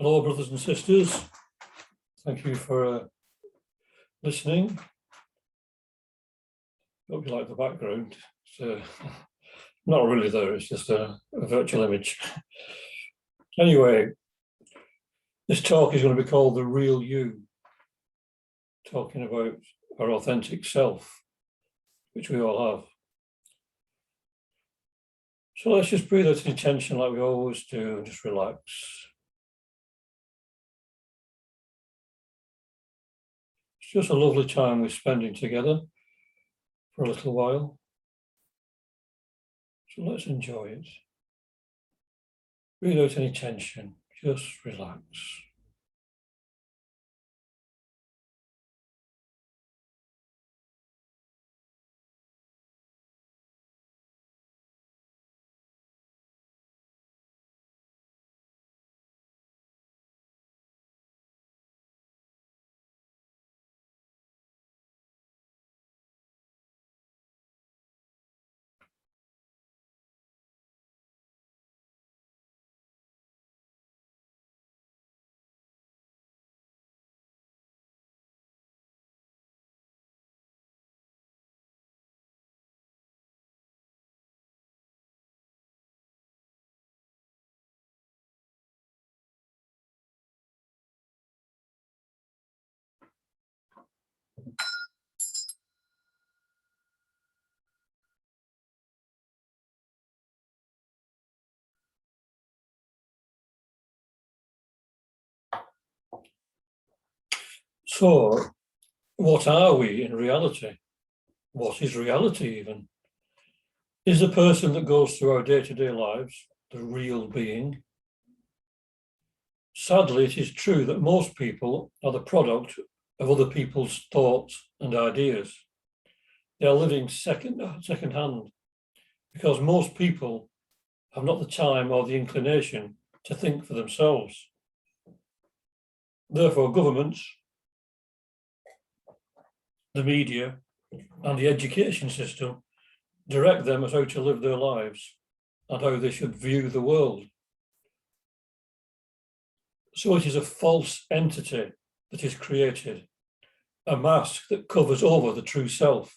Hello, brothers and sisters. Thank you for listening. Hope you like the background. It's not really there, it's just a virtual image. Anyway, this talk is going to be called The Real You, talking about our authentic self, which we all have. So let's just breathe out any tension like we always do and just relax. It's just a lovely time we're spending together for a little while. So let's enjoy it. Breathe out any tension, just relax. So, what are we in reality? What is reality even? Is the person that goes through our day-to-day lives the real being? Sadly, it is true that most people are the product of other people's thoughts and ideas. They are living second-hand because most people have not the time or the inclination to think for themselves. Therefore, governments, the media, and the education system direct them as how to live their lives and how they should view the world. So it is a false entity that is created, a mask that covers over the true self.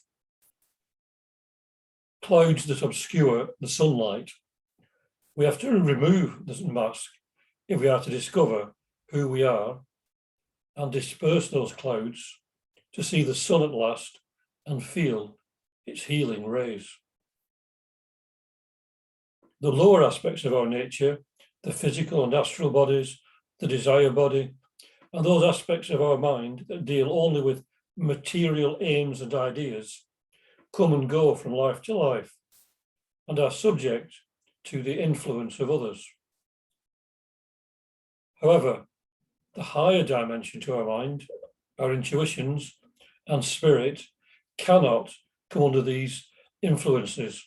Clouds that obscure the sunlight. We have to remove the mask if we are to discover who we are and disperse those clouds to see the sun at last and feel its healing rays. The lower aspects of our nature, the physical and astral bodies, the desire body, and those aspects of our mind that deal only with material aims and ideas, come and go from life to life and are subject to the influence of others. However, the higher dimension to our mind, our intuitions and spirit, cannot come under these influences,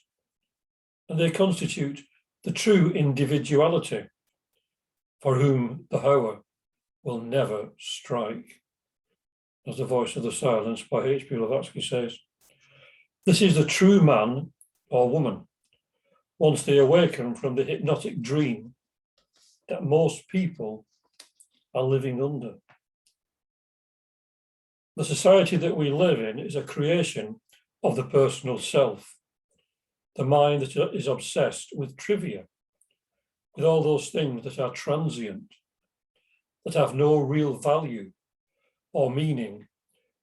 and they constitute the true individuality for whom the hour will never strike. As The Voice of the Silence by H.P. Blavatsky says, this is the true man or woman once they awaken from the hypnotic dream that most people are living under. The society that we live in is a creation of the personal self, the mind that is obsessed with trivia, with all those things that are transient, that have no real value or meaning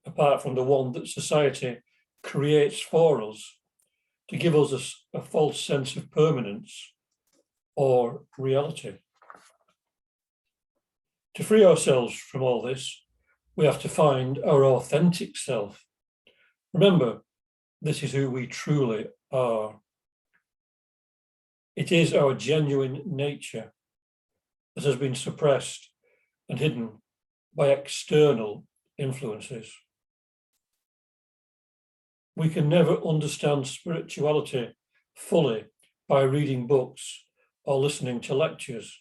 apart from the one that society creates for us to give us a false sense of permanence or reality. To free ourselves from all this, we have to find our authentic self. Remember, this is who we truly are. It is our genuine nature that has been suppressed and hidden by external influences. We can never understand spirituality fully by reading books or listening to lectures.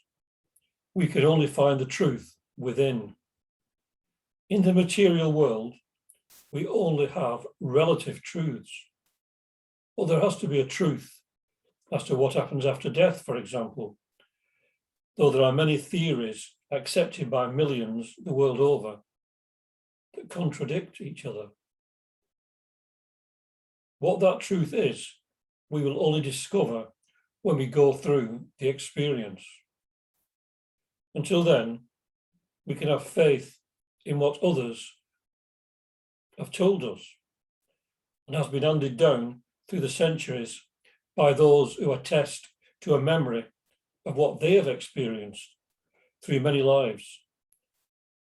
We can only find the truth within. In the material world, we only have relative truths. Well, there has to be a truth as to what happens after death, for example. though there are many theories accepted by millions the world over that contradict each other. What that truth is, we will only discover when we go through the experience. Until then, we can have faith in what others have told us and has been handed down through the centuries by those who attest to a memory of what they have experienced through many lives.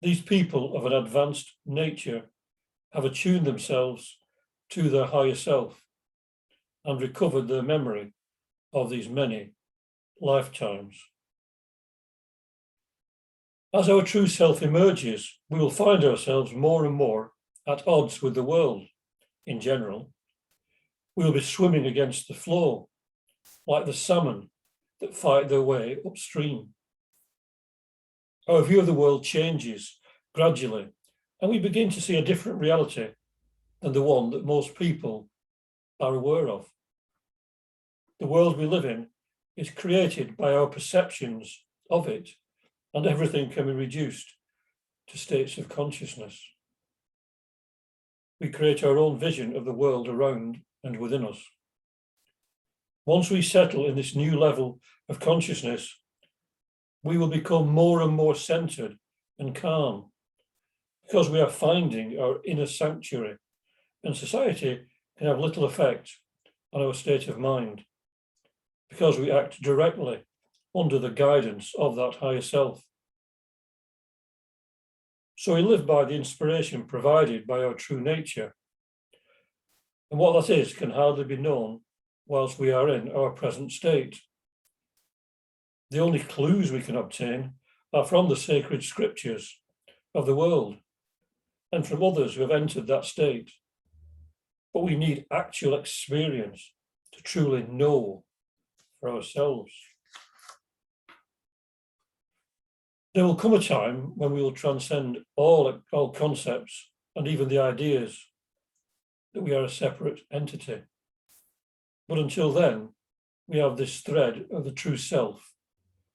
These people of an advanced nature have attuned themselves to their higher self and recovered their memory of these many lifetimes. As our true self emerges, we will find ourselves more and more at odds with the world in general. We will be swimming against the flow, like the salmon that fight their way upstream. Our view of the world changes gradually, and we begin to see a different reality than the one that most people are aware of. The world we live in is created by our perceptions of it, and everything can be reduced to states of consciousness. We create our own vision of the world around and within us. Once we settle in this new level of consciousness, we will become more and more centered and calm because we are finding our inner sanctuary, and society can have little effect on our state of mind because we act directly under the guidance of that higher self. So we live by the inspiration provided by our true nature. And what that is can hardly be known whilst we are in our present state. The only clues we can obtain are from the sacred scriptures of the world and from others who have entered that state. But we need actual experience to truly know for ourselves. There will come a time when we will transcend all concepts and even the ideas that we are a separate entity. But until then, we have this thread of the true self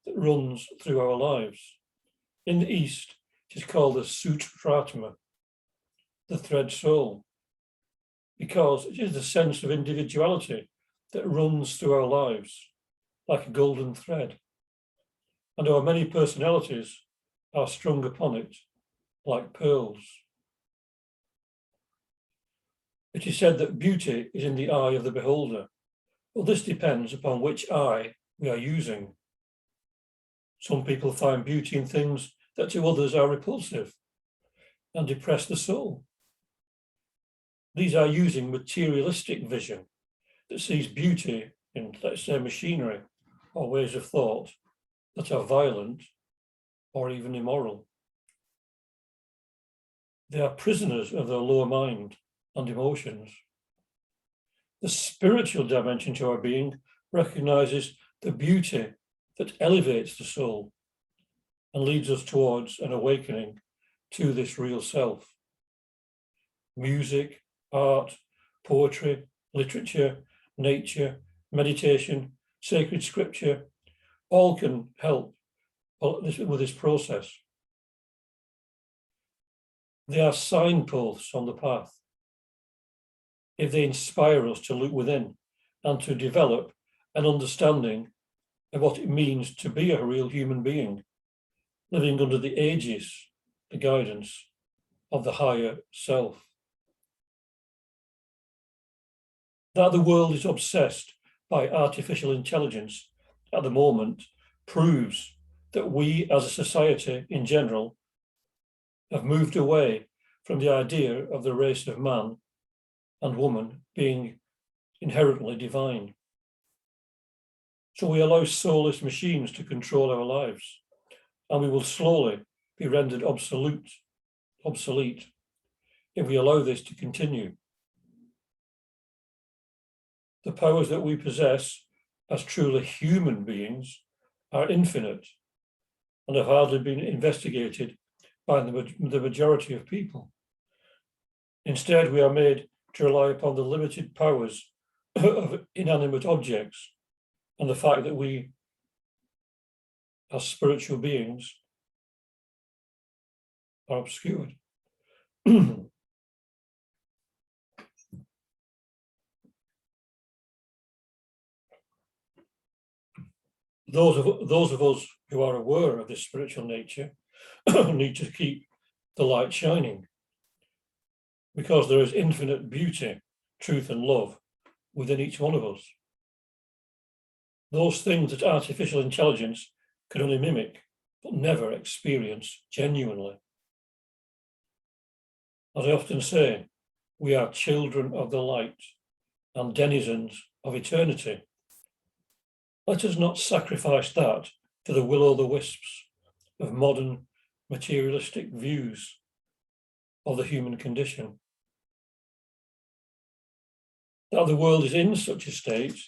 that runs through our lives. In the East, it is called the Sutratma, the thread soul, because it is the sense of individuality that runs through our lives like a golden thread. And our many personalities are strung upon it like pearls. It is said that beauty is in the eye of the beholder. Well, this depends upon which eye we are using. Some people find beauty in things that to others are repulsive and depress the soul. These are using materialistic vision that sees beauty in, let's say, machinery or ways of thought that are violent or even immoral. They are prisoners of their lower mind and emotions. The spiritual dimension to our being recognizes the beauty that elevates the soul and leads us towards an awakening to this real self. Music, art, poetry, literature, nature, meditation, sacred scripture, all can help with this process. They are signposts on the path. If they inspire us to look within and to develop an understanding of what it means to be a real human being, living under the aegis, the guidance of the higher self. That the world is obsessed by artificial intelligence at the moment proves that we as a society in general have moved away from the idea of the race of man and woman being inherently divine. So we allow soulless machines to control our lives, and we will slowly be rendered obsolete if we allow this to continue. The powers that we possess as truly human beings are infinite and have hardly been investigated by the majority of people. Instead, we are made to rely upon the limited powers of inanimate objects and the fact that we as spiritual beings are obscured. Those of us who are aware of this spiritual nature need to keep the light shining, because there is infinite beauty, truth, and love within each one of us. Those things that artificial intelligence can only mimic, but never experience genuinely. As I often say, we are children of the light and denizens of eternity. Let us not sacrifice that to the will-o'-the-wisps of modern materialistic views of the human condition. That the world is in such a state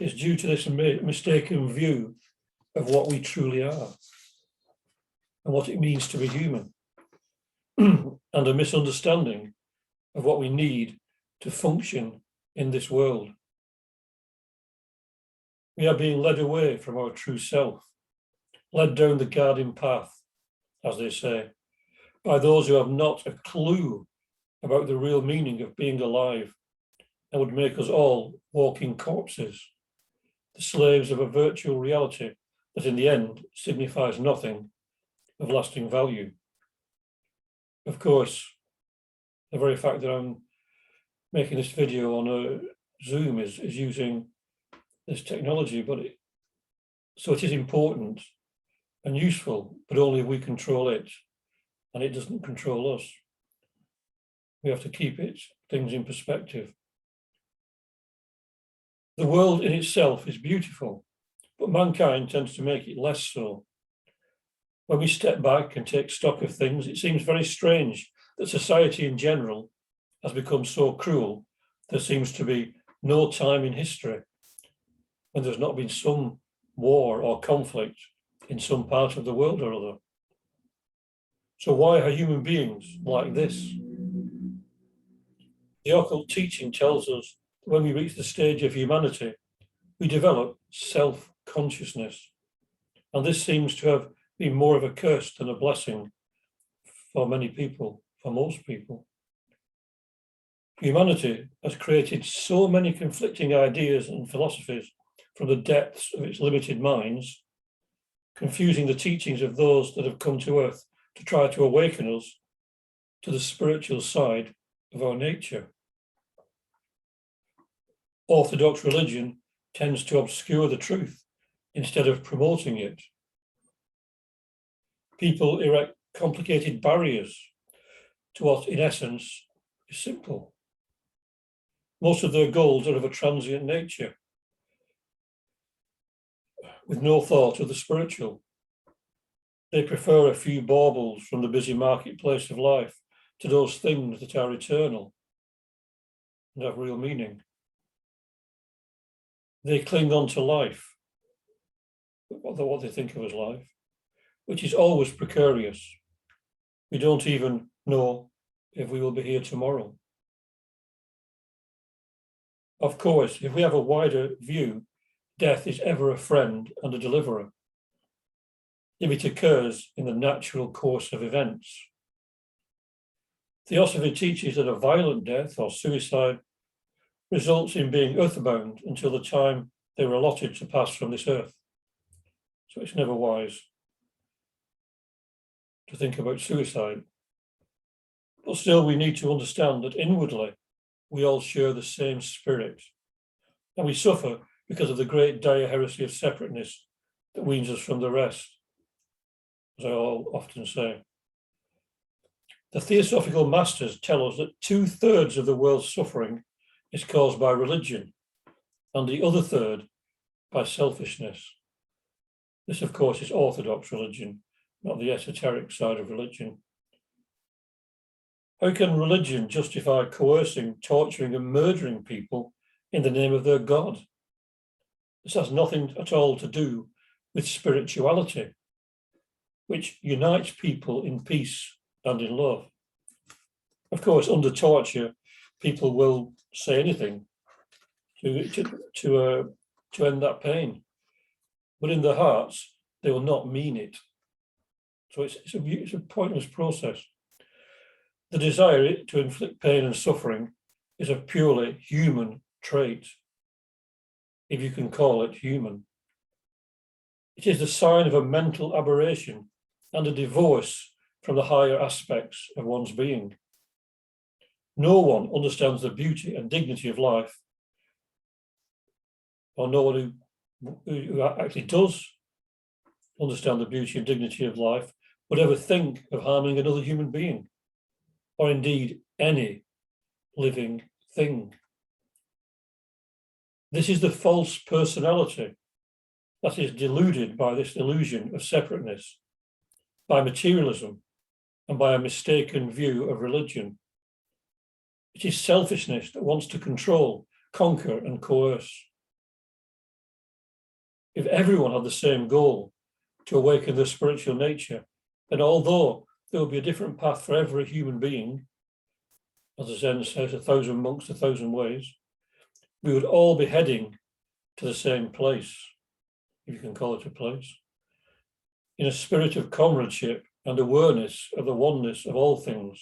is due to this mistaken view of what we truly are and what it means to be human, and a misunderstanding of what we need to function in this world. We are being led away from our true self, led down the garden path, as they say, by those who have not a clue about the real meaning of being alive and would make us all walking corpses, the slaves of a virtual reality that in the end signifies nothing of lasting value. Of course, the very fact that I'm making this video on a Zoom is using this technology, so it is important and useful, but only if we control it, and it doesn't control us. We have to keep things in perspective. The world in itself is beautiful, but mankind tends to make it less so. When we step back and take stock of things, it seems very strange that society in general has become so cruel. There seems to be no time in history when there's not been some war or conflict in some part of the world or other. So why are human beings like this? The occult teaching tells us that when we reach the stage of humanity, we develop self-consciousness. And this seems to have been more of a curse than a blessing for many people, for most people. Humanity has created so many conflicting ideas and philosophies from the depths of its limited minds, confusing the teachings of those that have come to earth to try to awaken us to the spiritual side of our nature. Orthodox religion tends to obscure the truth instead of promoting it. People erect complicated barriers to what, in essence, is simple. Most of their goals are of a transient nature, with no thought of the spiritual. They prefer a few baubles from the busy marketplace of life to those things that are eternal and have real meaning. They cling on to life, what they think of as life, which is always precarious. We don't even know if we will be here tomorrow. Of course, if we have a wider view, death is ever a friend and a deliverer, if it occurs in the natural course of events. Theosophy teaches that a violent death or suicide results in being earthbound until the time they were allotted to pass from this earth. So it's never wise to think about suicide. But still, we need to understand that inwardly, we all share the same spirit, and we suffer because of the great dire heresy of separateness that weans us from the rest, as I often say. The Theosophical masters tell us that 2/3 of the world's suffering is caused by religion, and the other third by selfishness. This, of course, is Orthodox religion, not the esoteric side of religion. How can religion justify coercing, torturing, and murdering people in the name of their God? This has nothing at all to do with spirituality, which unites people in peace and in love. Of course, under torture, people will say anything to end that pain. But in their hearts, they will not mean it. So it's a pointless process. The desire to inflict pain and suffering is a purely human trait, if you can call it human. It is the sign of a mental aberration and a divorce from the higher aspects of one's being. No one understands the beauty and dignity of life, or no one who actually does understand the beauty and dignity of life would ever think of harming another human being, or indeed any living thing. This is the false personality that is deluded by this illusion of separateness, by materialism, and by a mistaken view of religion. It is selfishness that wants to control, conquer, and coerce. If everyone had the same goal, to awaken their spiritual nature, then although there will be a different path for every human being, as the Zen says, 1,000 monks, 1,000 ways, we would all be heading to the same place, if you can call it a place, in a spirit of comradeship and awareness of the oneness of all things.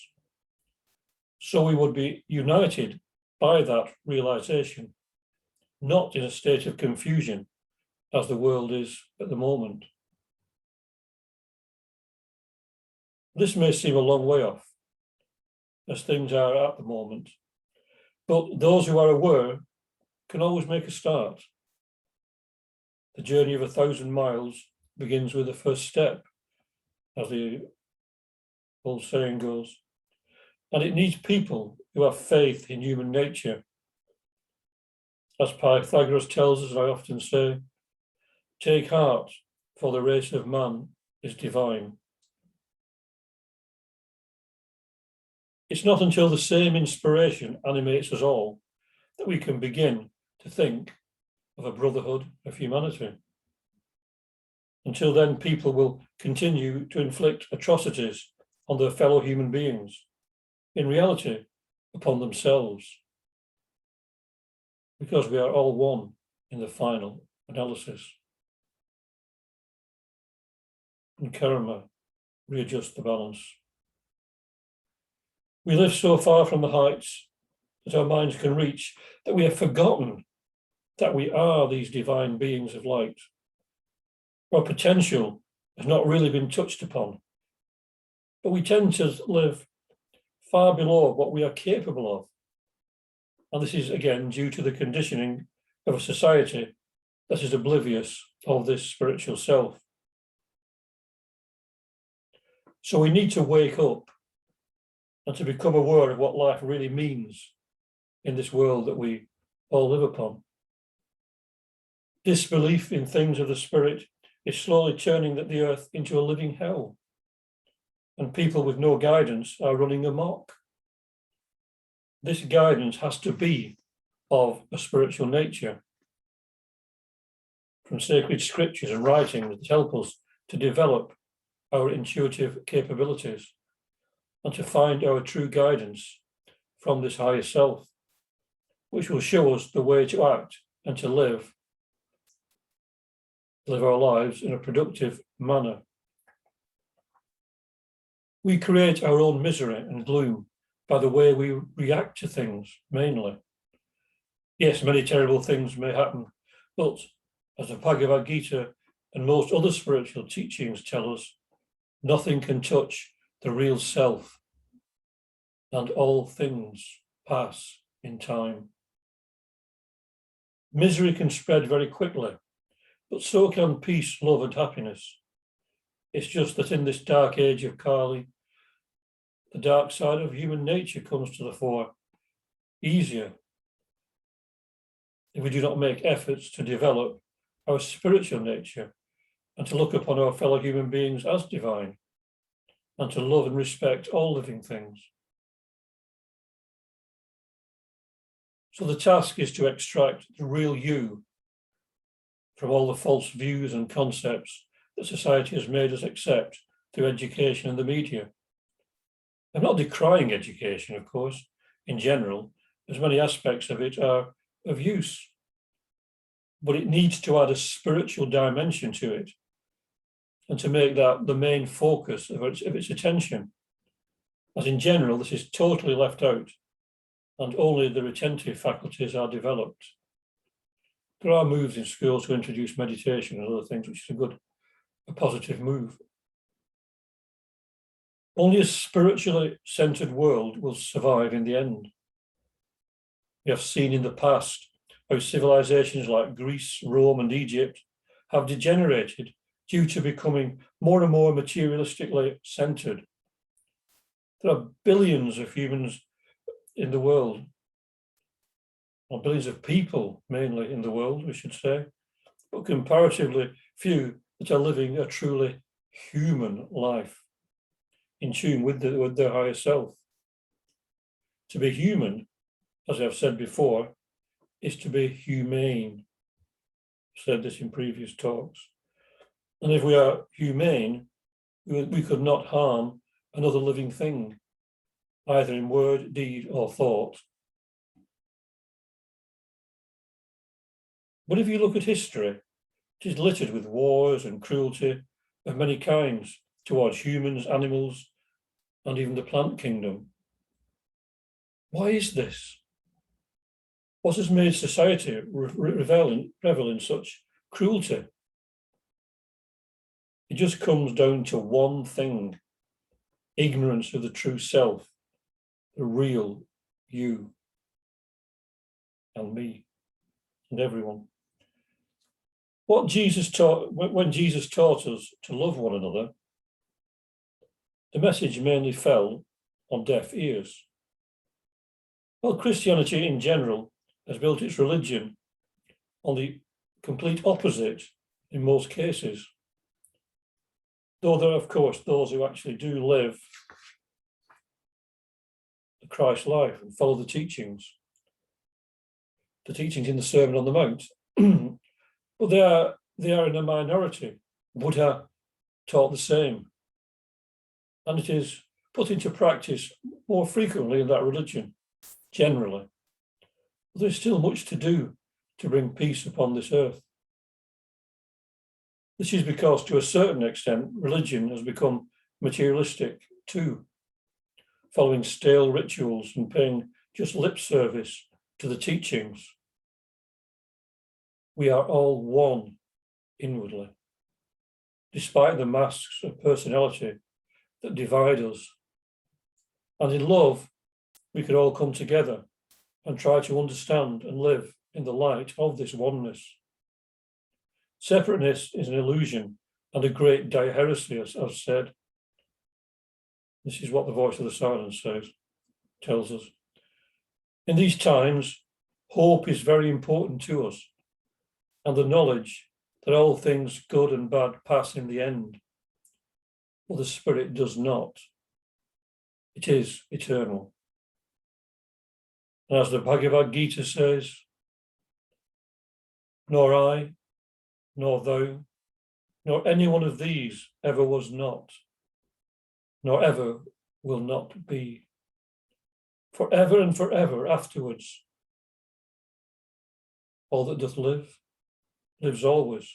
So we would be united by that realization, not in a state of confusion as the world is at the moment. This may seem a long way off, as things are at the moment, but those who are aware can always make a start. The journey of 1,000 miles begins with the first step, as the old saying goes, and it needs people who have faith in human nature. As Pythagoras tells us, and I often say, take heart, for the race of man is divine. It's not until the same inspiration animates us all that we can begin to think of a brotherhood of humanity. Until then, people will continue to inflict atrocities on their fellow human beings, in reality, upon themselves, because we are all one in the final analysis. And karma readjusts the balance. We live so far from the heights that our minds can reach that we have forgotten that we are these divine beings of light. Our potential has not really been touched upon, but we tend to live far below what we are capable of. And this is again due to the conditioning of a society that is oblivious of this spiritual self. So we need to wake up and to become aware of what life really means in this world that we all live upon. Disbelief in things of the spirit is slowly turning the earth into a living hell, and people with no guidance are running amok. This guidance has to be of a spiritual nature, from sacred scriptures and writings that help us to develop our intuitive capabilities and to find our true guidance from this higher self, which will show us the way to act and to live our lives in a productive manner. We create our own misery and gloom by the way we react to things, mainly. Yes, many terrible things may happen, but as the Bhagavad Gita and most other spiritual teachings tell us, nothing can touch the real self, and all things pass in time. Misery can spread very quickly, but so can peace, love, and happiness. It's just that in this dark age of Kali, the dark side of human nature comes to the fore easier if we do not make efforts to develop our spiritual nature and to look upon our fellow human beings as divine and to love and respect all living things. So the task is to extract the real you from all the false views and concepts that society has made us accept through education and the media. I'm not decrying education, of course, in general, as many aspects of it are of use, but it needs to add a spiritual dimension to it and to make that the main focus of its attention, as in general this is totally left out and only the retentive faculties are developed. There are moves in schools to introduce meditation and other things, which is a positive move. Only a spiritually centered world will survive in the end. We have seen in the past how civilizations like Greece, Rome, and Egypt have degenerated due to becoming more and more materialistically centered. There are billions of humans in the world, or billions of people mainly in the world, we should say, but comparatively few that are living a truly human life, in tune with their higher self. To be human, as I've said before, is to be humane. I've said this in previous talks. And if we are humane, we could not harm another living thing, either in word, deed, or thought. But if you look at history, it is littered with wars and cruelty of many kinds towards humans, animals, and even the plant kingdom. Why is this? What has made society revel in such cruelty? It just comes down to one thing: ignorance of the true self, the real you and me and everyone. What Jesus taught, when Jesus taught us to love one another, the message mainly fell on deaf ears. Well, Christianity in general has built its religion on the complete opposite in most cases. Though there are, of course, those who actually do live the Christ life and follow the teachings in the Sermon on the Mount. But they are in a minority. Buddha taught the same. And it is put into practice more frequently in that religion, generally. But there's still much to do to bring peace upon this earth. This is because, to a certain extent, religion has become materialistic too, following stale rituals and paying just lip service to the teachings. We are all one inwardly, despite the masks of personality that divide us. And in love, we can all come together and try to understand and live in the light of this oneness. Separateness is an illusion and a great heresy, as I've said. This is what the voice of the silence tells us. In these times, hope is very important to us, and the knowledge that all things good and bad pass in the end. But the spirit does not. It is eternal. And as the Bhagavad Gita says, nor I, nor thou, nor any one of these ever was not, nor ever will not be. Forever and forever afterwards, all that doth live, lives always.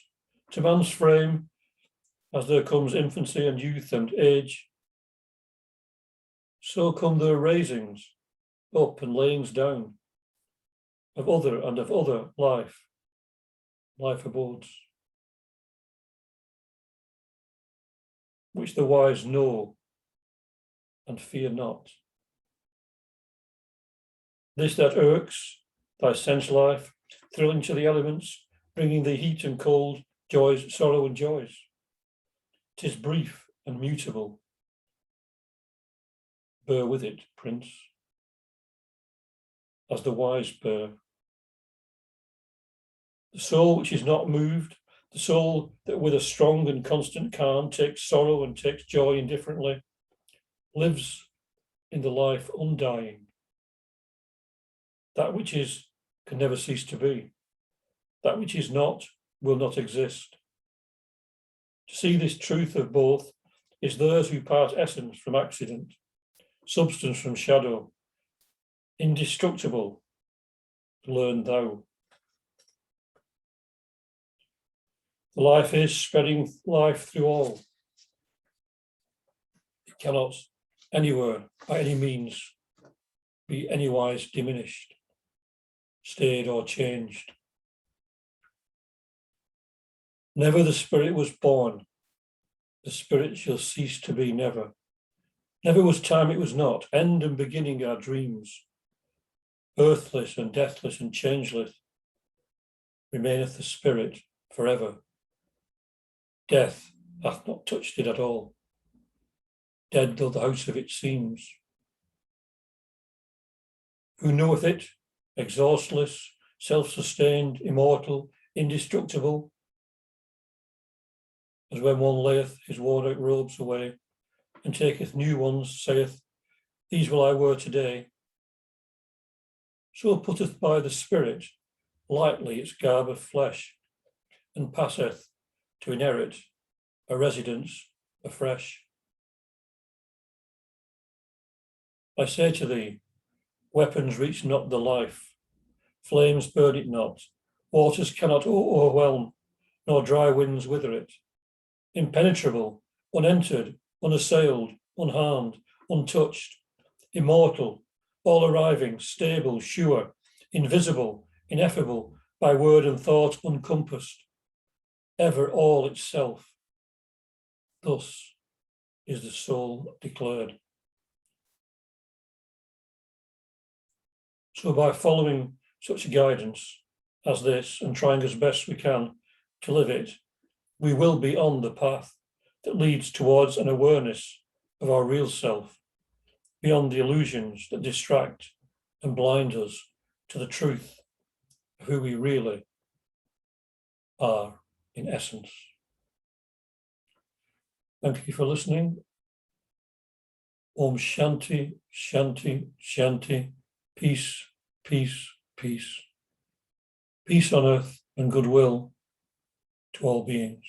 To man's frame, as there comes infancy and youth and age, so come their raisings up and layings down of other life abodes, which the wise know and fear not. This that irks thy sense life, thrilling to the elements, bringing thee heat and cold, joys, sorrow and joys. 'Tis brief and mutable. Bear with it, Prince, as the wise bear. The soul which is not moved, the soul that with a strong and constant calm takes sorrow and takes joy indifferently, lives in the life undying. That which is can never cease to be. That which is not will not exist. To see this truth of both is theirs who part essence from accident, substance from shadow, indestructible, learn thou. The life is spreading life through all. It cannot anywhere, by any means, be anywise diminished, stayed or changed. Never the Spirit was born, the Spirit shall cease to be never. Never was time it was not, end and beginning are dreams. Earthless and deathless and changeless remaineth the Spirit forever. Death hath not touched it at all, dead though the house of it seems. Who knoweth it, exhaustless, self-sustained, immortal, indestructible, as when one layeth his worn-out robes away, and taketh new ones, saith, these will I wear today. So putteth by the Spirit lightly its garb of flesh, and passeth to inherit a residence afresh. I say to thee, weapons reach not the life, flames burn it not, waters cannot overwhelm, nor dry winds wither it. Impenetrable, unentered, unassailed, unharmed, untouched, immortal, all arriving, stable, sure, invisible, ineffable, by word and thought uncompassed, ever all itself. Thus is the soul declared. So by following such guidance as this and trying as best we can to live it, we will be on the path that leads towards an awareness of our real self, beyond the illusions that distract and blind us to the truth of who we really are in essence. Thank you for listening. Om Shanti, Shanti, Shanti. Peace, peace, peace. Peace on earth and goodwill to all beings.